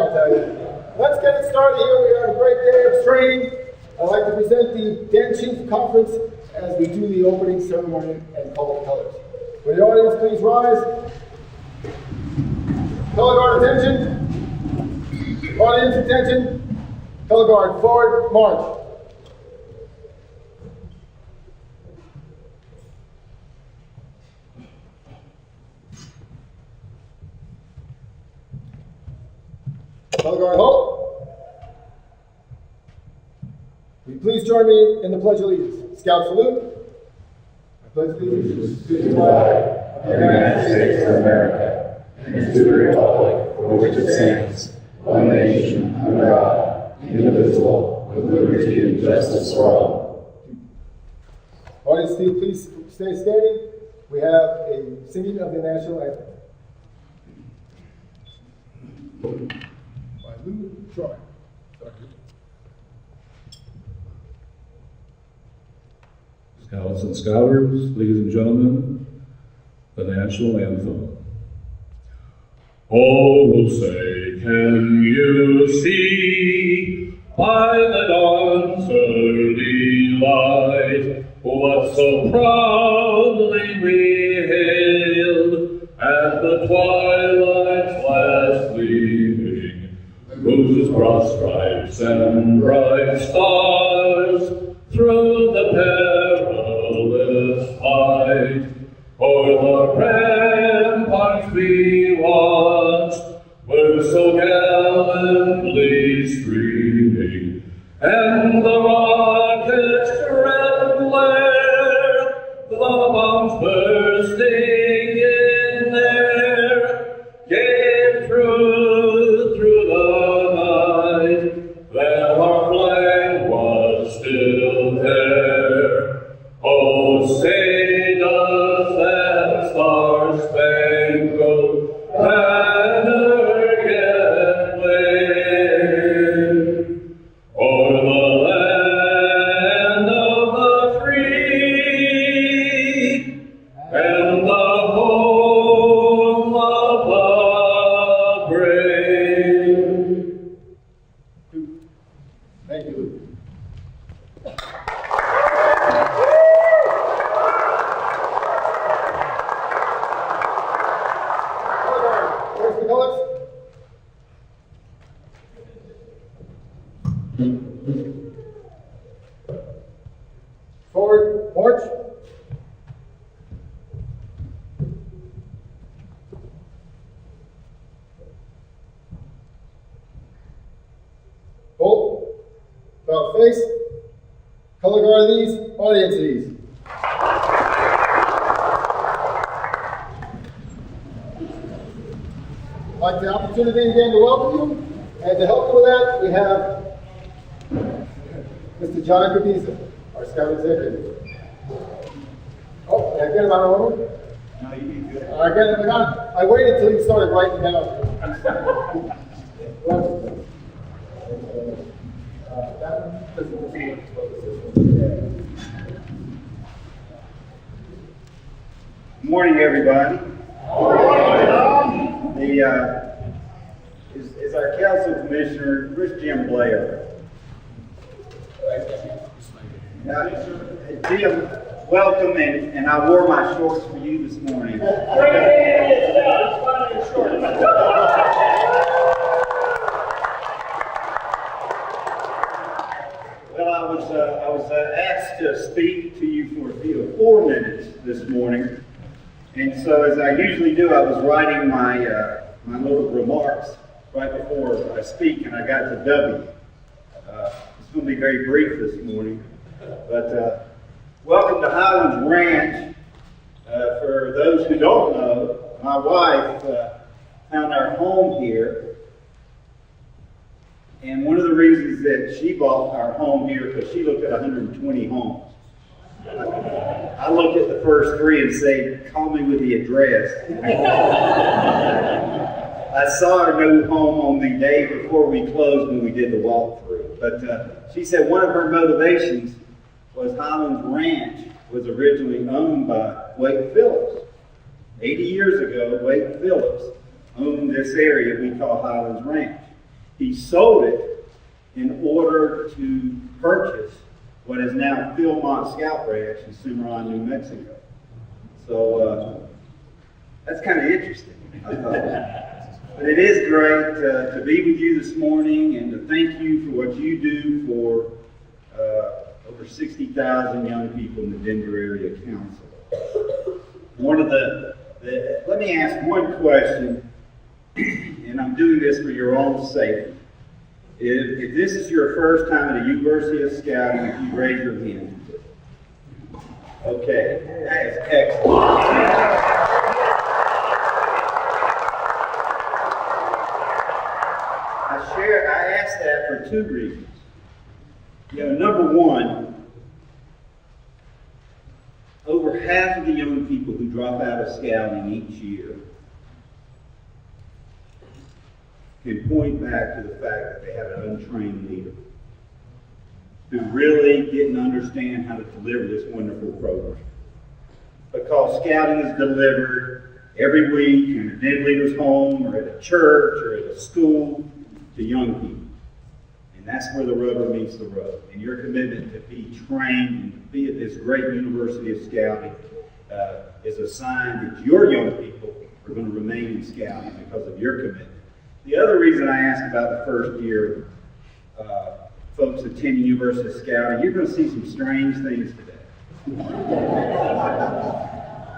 I'll tell you. Let's get it started here. We have a great day of training. I'd like to present the Den Chief Conference as we do the opening ceremony and call the colors. Will the audience please rise? Color guard attention. Audience attention. Color guard forward, march. Color guard, halt. Will you please join me in the Pledge of Allegiance? Scout salute. I pledge allegiance to the flag of the United States of America and to the republic for which it stands, one nation, under God, indivisible, with liberty and justice for all. Audience, please stay standing. We have a singing of the national anthem. Try. Scouts and Scouters, ladies and gentlemen, the national anthem. Oh, say, can you see by the dawn's early light what so proudly we hailed at the twilight's last gleaming, whose broad stripes and bright stars through the perilous fight o'er the ramparts we watched were so gallantly streaming, and the rockets' red glare, the bombs bursting in air, gave through the night that our flag was still there. Oh, say does that star-spangled banner yet wave o'er the land of the free and the home of the brave? Thank you. Where's the colors? Forward, march. Hold. About face. Color guard these, audience these. I'd like the opportunity again to welcome you, and to help you with that, we have Mr. John Cabiza, our Scout Executive. Oh, did I get him out of order? No, you did good. I get him. I waited until you started writing down. Good morning, everybody. Is our council commissioner, where's Jim Blair? Jim, welcome, and I wore my shorts for you this morning. Well, I was asked to speak to you for 4 minutes this morning, and so as I usually do, I was writing my little remarks right before I speak, and I got to W. It's going to be very brief this morning, but welcome to Highlands Ranch. For those who don't know, my wife found our home here, and one of the reasons that she bought our home here because she looked at 120 homes. I looked at the first 3 and said, call me with the address. I saw our new home on the day before we closed when we did the walkthrough. But she said one of her motivations was Highlands Ranch was originally owned by Wade Phillips. 80 years ago, Wade Phillips owned this area we call Highlands Ranch. He sold it in order to purchase what is now Philmont Scout Ranch in Cimarron, New Mexico. So that's kind of interesting, I thought. But it is great to be with you this morning and to thank you for what you do for over 60,000 young people in the Denver Area Council. Let me ask one question, and I'm doing this for your own safety. If this is your first time at a University of Scouting, if you raise your hand. Okay, that is excellent. I asked that for two reasons. Number one, over half of the young people who drop out of Scouting each year can point back to the fact that they have an untrained leader who really didn't understand how to deliver this wonderful program. Because Scouting is delivered every week in a den leader's home or at a church or at a school to young people. And that's where the rubber meets the road. And your commitment to be trained and to be at this great University of Scouting is a sign that your young people are going to remain in Scouting because of your commitment. The other reason I asked about the first year folks attending University of Scouting, you're going to see some strange things today.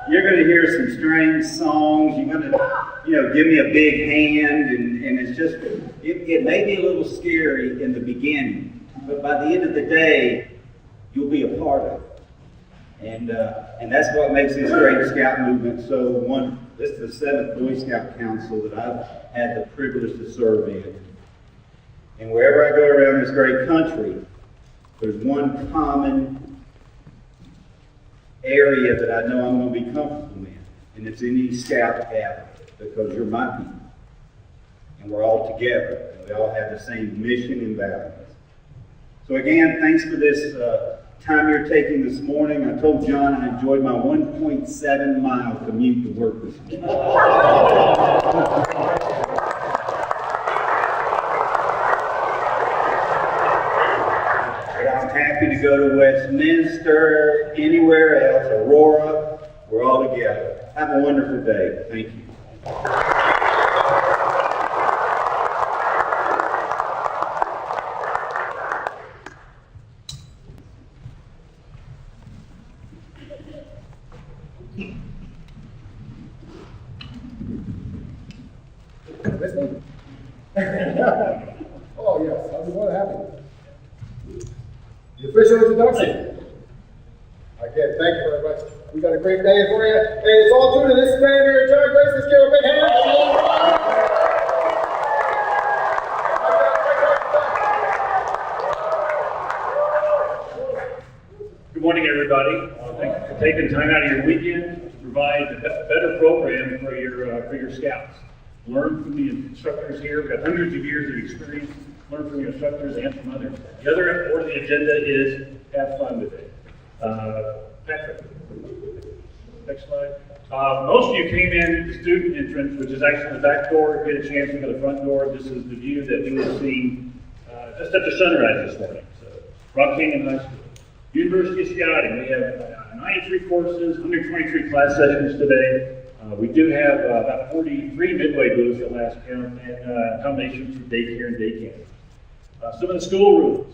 You're going to hear some strange songs. You're going to, give me a big hand, and it's just, it may be a little scary in the beginning, but by the end of the day, you'll be a part of it. And that's what makes this great Scout movement so wonderful. This is the 7th Boy Scout Council that I've had the privilege to serve in. And wherever I go around this great country, there's one common area that I know I'm going to be comfortable in, and it's in these Scout gatherings, because you're my people. And we're all together, and we all have the same mission and values. So again, thanks for this time you're taking this morning. I told John I enjoyed my 1.7 mile commute to work this morning. But I'm happy to go to Westminster, anywhere else, Aurora. We're all together. Have a wonderful day. Thank you. Listening? Oh, yes, I'll be more than happy. The official introduction. Again, thank you very much. We got a great day for you. And it's all due to this man here, John Grace. Let's give him a big hand. Good morning, everybody. Thank you for taking time out of your weekend to provide a better program for your scouts. Learn from the instructors here. We've got hundreds of years of experience. Learn from your instructors and from others. The other order of the agenda is have fun today. Patrick, next slide. Most of you came in the student entrance, which is actually the back door. If you get a chance to go to the front door, this is the view that we were seeing just after sunrise this morning. So, Rock Canyon High School. University of Scouting, we have 93 courses, 123 class sessions today. We do have about 43 midway booths at last count, and accommodations for daycare and day camp. Some of the school rules,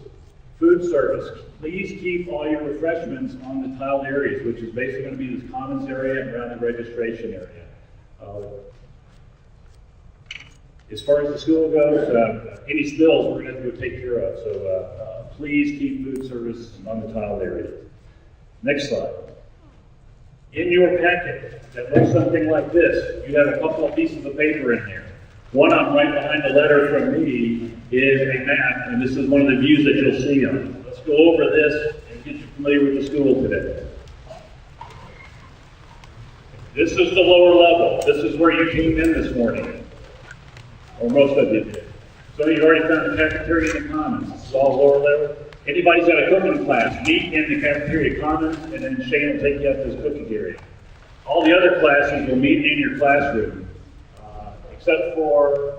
food service. Please keep all your refreshments on the tiled areas, which is basically going to be this commons area and around the registration area. As far as the school goes, any spills we're going to have to go take care of. So please keep food service on the tiled areas. Next slide. In your packet that looks something like this, you have a couple of pieces of paper in there. One on right behind the letter from me is a map, and this is one of the views that you'll see on it. Let's go over this and get you familiar with the school today. This is the lower level. This is where you came in this morning, or most of you did. So you've already found the cafeteria and the commons. This is all lower level. Anybody's got a cooking class, meet in the cafeteria commons, and then Shane will take you out to this cooking area. All the other classes will meet in your classroom, except for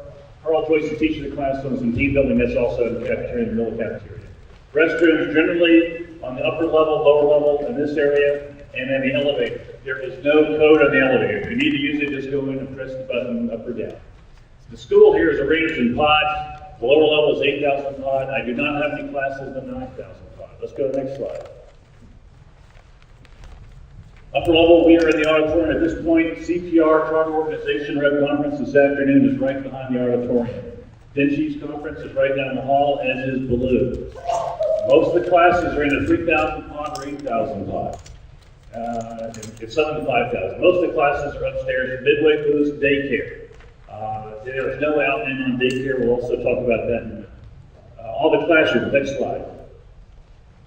Carl Joyce is teaching the class on some team building that's also in the cafeteria, in the middle cafeteria. Restrooms generally on the upper level, lower level in this area, and then the elevator. There is no code on the elevator. If you need to use it, just go in and press the button up or down. The school here is arranged in pods. The lower level is 8,000 pod. I do not have any classes in 9,000 pod. Let's go to the next slide. Upper level, we are in the auditorium at this point. CPR, Charter Organization Rep Conference this afternoon is right behind the auditorium. Vinici's conference is right down the hall, as is Baloo. Most of the classes are in the 3,000 pod or 8,000 pod. It's some of the 5,000. Most of the classes are upstairs, Midway Boost, daycare. There is no out and in on daycare. We'll also talk about that in a minute. All the classrooms, next slide.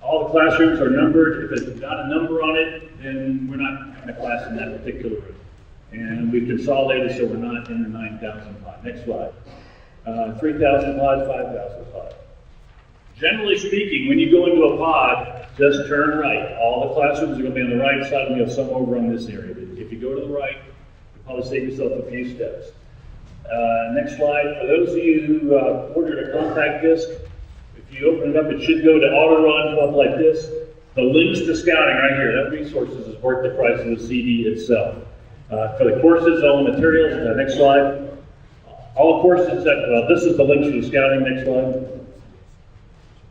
All the classrooms are numbered. If it's got a number on it, then we're not having a class in that particular room. And we've consolidated so we're not in the 9,000 pod. Next slide. 3,000 pods, 5,000 pods. Generally speaking, when you go into a pod, just turn right. All the classrooms are going to be on the right side, and we have some over on this area. If you go to the right, you'll probably save yourself a few steps. Next slide. For those of you who ordered a compact disc, if you open it up, it should go to auto run, come up like this. The links to scouting right here, that resources is worth the price of the CD itself. For the courses, all the materials, next slide. All the courses this is the links for the scouting, next slide.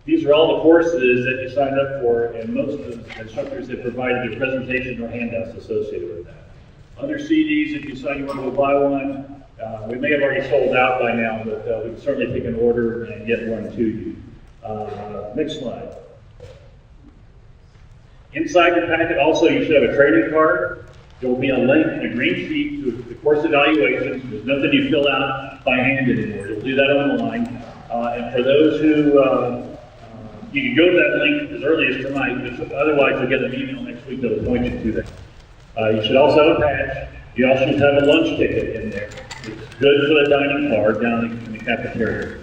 These are all the courses that you signed up for, and most of the instructors have provided a presentation or handouts associated with that. Other CDs, if you decide you want to go buy one, we may have already sold out by now, but we can certainly take an order and get one to you. Next slide. Inside your packet also you should have a trading card. There will be a link and a green sheet to the course evaluations. There's nothing you fill out by hand anymore. You'll do that online. And for those who, you can go to that link as early as tonight, but otherwise you'll get an email next week that will point you to that. You should also have a badge. You also should have a lunch ticket in there. It's good for the dining car down in the cafeteria.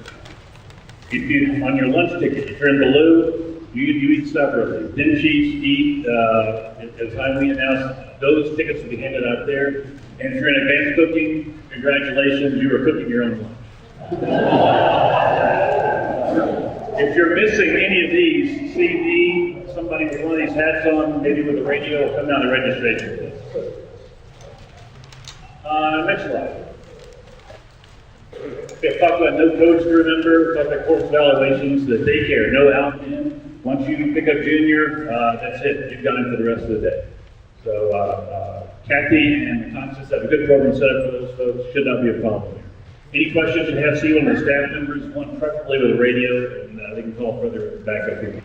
If you, on your lunch ticket, if you're in Baloo, you eat separately. Vinici's eat, as we announced, those tickets will be handed out there. And if you're in advanced cooking, congratulations, you are cooking your own lunch. If you're missing any of these, CD, somebody with one of these hats on, maybe with a radio, will come down to registration desk. Next slide. Okay, talk about no codes to remember, talk about course evaluations, the daycare, no out and in. Once you pick up junior, that's it. You've got it for the rest of the day. So Kathy and Constance have a good program set up for those folks. Should not be a problem here. Any questions you have, see one of the staff members, one preferably with a radio, and they can call further back up if you need it.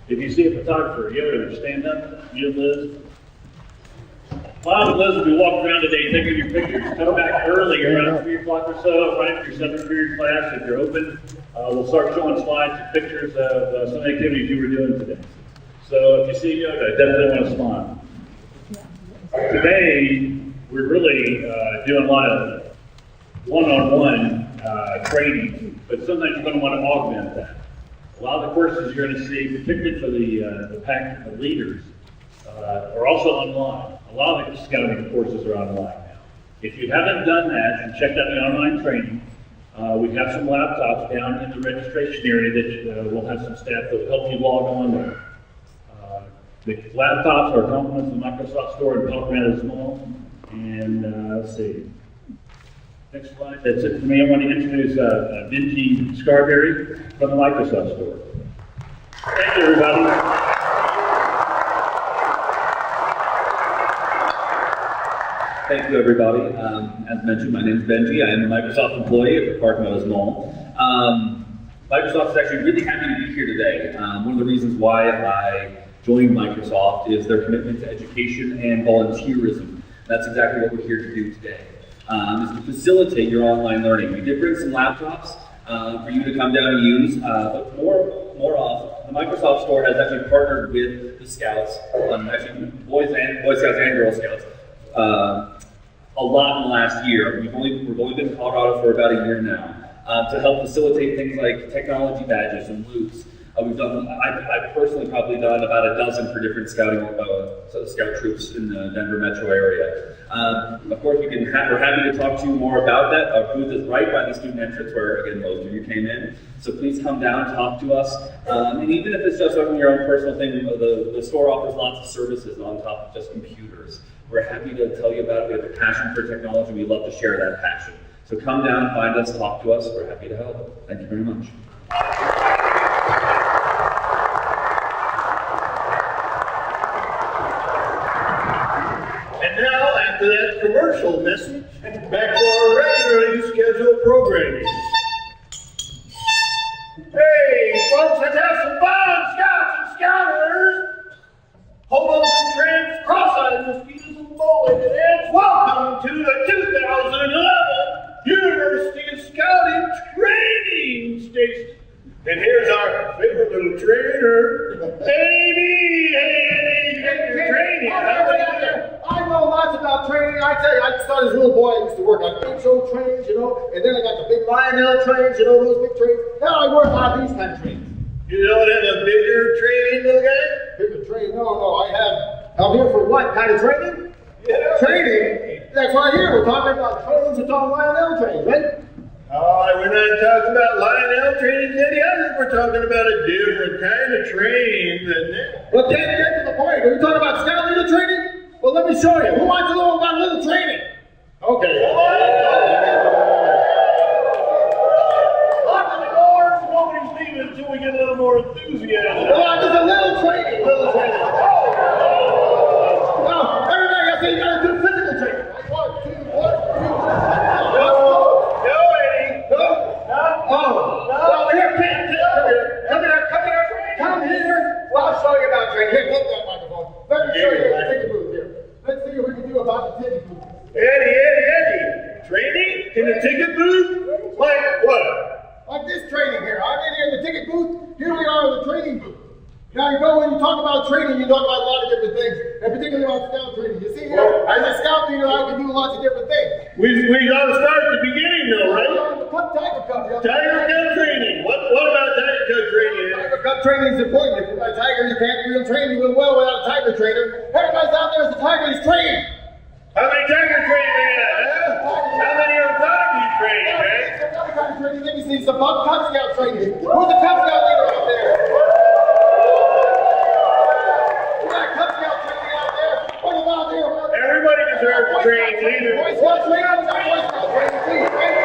If you see a photographer, you ever stand up, you and Liz. Bob and Liz will be walking around today taking your pictures. Come back early, around 3 o'clock or so, right after your 7th period class, if you're open. We'll start showing slides and pictures of some activities you were doing today. So if you see yoga, definitely want to smile. Today, we're really doing a lot of one-on-one training, but sometimes you're going to want to augment that. A lot of the courses you're going to see, particularly for the pack of leaders, are also online. A lot of the scouting courses are online now. If you haven't done that and checked out the online training, we have some laptops down in the registration area that we'll have some staff that will help you log on there. The laptops are compliments of the Microsoft Store in Colorado Small. And let's see. Next slide. That's it for me. I want to introduce Vinci Scarberry from the Microsoft Store. Thank you, everybody. Thank you, everybody. As mentioned, my name is Benji. I am a Microsoft employee at the Park Meadows Mall. Microsoft is actually really happy to be here today. One of the reasons why I joined Microsoft is their commitment to education and volunteerism. That's exactly what we're here to do today, is to facilitate your online learning. We did bring some laptops for you to come down and use, but more often, the Microsoft Store has actually partnered with the Scouts, actually Boy Scouts and Girl Scouts, a lot in the last year. We've only been in Colorado for about a year now, to help facilitate things like technology badges and loops, We've done, I've personally probably done about a dozen for different scouting, scout troops in the Denver metro area. Of course, we're happy to talk to you more about that. Our booth is right by the student entrance where, again, most of you came in. So please come down, talk to us. And even if it's just on your own personal thing, the store offers lots of services on top of just computers. We're happy to tell you about it. We have a passion for technology. We love to share that passion. So come down, find us, talk to us. We're happy to help. Thank you very much. And now, after that commercial message, back to our regularly scheduled programming. Hey, folks, let's have some fun, scouts and scouters! Hobos and tramps, cross-eyed mosquitoes and bow-legged ants, welcome to the 2011 University of Scouting Training Station. And here's our favorite little trainer, Amy. Hey, you got your training. I know lots about training. I tell you, I started as a little boy. I used to work on HO trains, you know, and then I got the big Lionel trains, you know, those big trains. Now I work on these kind of trains. You don't have a bigger training, little guy? Bigger train? No, I'm here for what kind of training? Yeah. Training? That's right here. We're talking about trains. We're talking Lionel trains, right? Oh, we're not talking about Lionel training, Teddy. I think we're talking about a different kind of train than that. Well, can't get to the point. Are we talking about scout leader training? Well, let me show you. Who wants to know about a little training? Okay. Lock the doors. Nobody's leaving until we get a little more enthusiasm. Well, just a little training. Now, everybody, I say you gotta do physical training. 1, 2, 1, 2. Come here. Well, I'll show you about training. Here, take that microphone. Let me show you the ticket booth here. Let's see what we can do about the ticket booth. Eddie. Training in the ticket booth? Like what? Like this training here. I'm in here in the ticket booth. Here we are in the training booth. Now you go, when you talk about training, you talk about a lot of different things, and particularly about scout training. You see here, as a scout leader, I can do lots of different things. We gotta start at the beginning though, right? Tiger Cup. Tiger Cup training. What about Tiger Cup training? Tiger Cup training is important. If you're a tiger, you can't real train real well without a tiger trainer. Everybody's out there as a tiger is trained. How many tiger training we got, huh? How many are tigers training, man? Some other kind of training. Let me see some Cub Scout training. Who's the Cub Scout leader out there? We got Cub Scout training out there. What about there? Everybody deserves to train leaders. Boy Scout training. Boy Scout training too, right?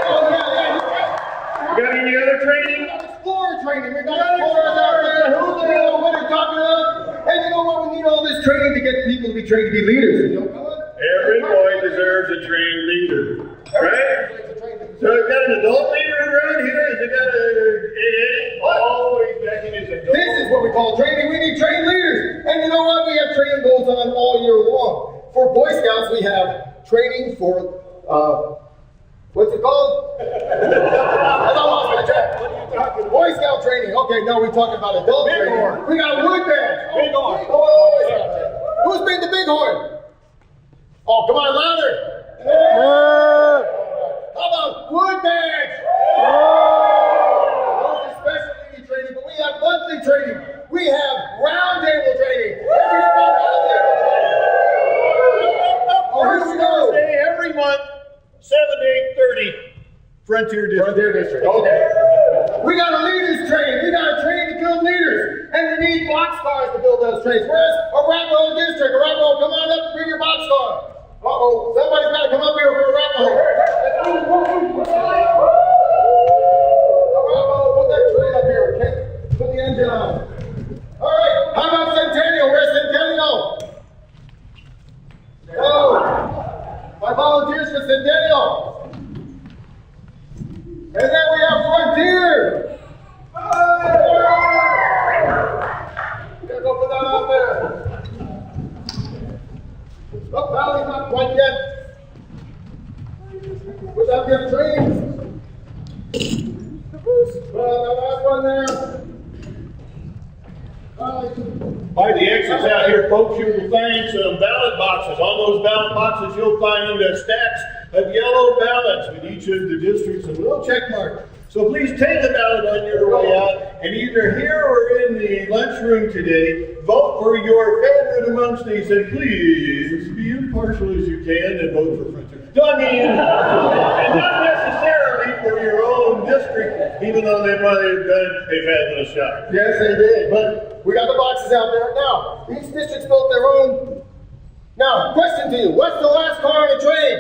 Oh yeah. Got any other training? We got explorer training. We got explorers out there. Who's the hell? What are you talking about? And you know what? We need all this training to get people to be trained to be leaders. You know, come on. Every boy deserves a trained leader, right? So we've got an adult leader around here. Has it got a always back in his adult? This is what we call training. We need trained leaders. And you know what? We have training goes on all year long. For Boy Scouts, we have training for, what's it called? I lost my track. What are you talking about? Boy Scout training. Okay, no, we're talking about adult training. We got a wood badge. Big horn. Boy Scout training. Who's been the big horn? Oh, come on, louder. How about wood badge? Those are specialty training, but we have monthly training. We have round table training. Oh, here we go. Every month, 7 to 8:30, Frontier District. Okay. We got a leaders training. We got to train to build leaders. And we need boxcars to build those trains. Where's Arapahoe District? Arapahoe, come on up and bring your boxcar. Uh-oh, somebody's got to come up here for Arapahoe. Arapahoe, put that train up here, okay? Put the engine on. All right, how about Centennial? Where's Centennial? Oh, my volunteers for Centennial. And then we have Frontier. Gotta go put that out there. Oh, Valley's not quite yet. Put out your trains. Well, the last one there. By the exits out here, folks, you will find some ballot boxes. On those ballot boxes, you'll find stacks of yellow ballots with each of the districts, a little check mark So please take them out on your way out, and either here or in the lunchroom today, vote for your favorite amongst these, and please be impartial as you can and vote for Frontier. I mean, and not necessarily for your own district, even though they might have done a fabulous job. Yes, they did, but we got the boxes out there. Now, each district's built their own. Now, question to you, what's the last car on the train?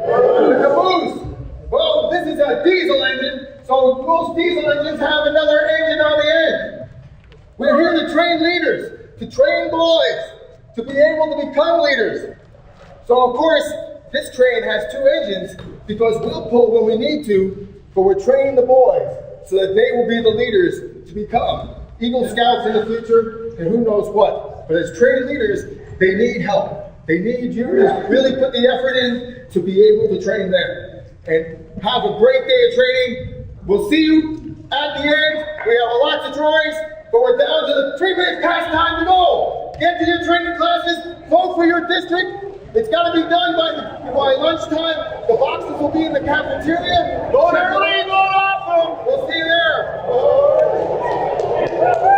The caboose. Well, this is a diesel engine, so most diesel engines have another engine on the end. We're here to train leaders, to train boys, to be able to become leaders. So, of course, this train has two engines because we'll pull when we need to, but we're training the boys so that they will be the leaders to become Eagle Scouts in the future and who knows what. But as trained leaders, they need help. They need you to really put the effort in to be able to train them. And have a great day of training. We'll see you at the end. We have lots of drawings, but we're down to the 3 minutes past time to go. Get to your training classes, vote for your district. It's got to be done by lunchtime. The boxes will be in the cafeteria. Vote early, vote often. We'll see you there.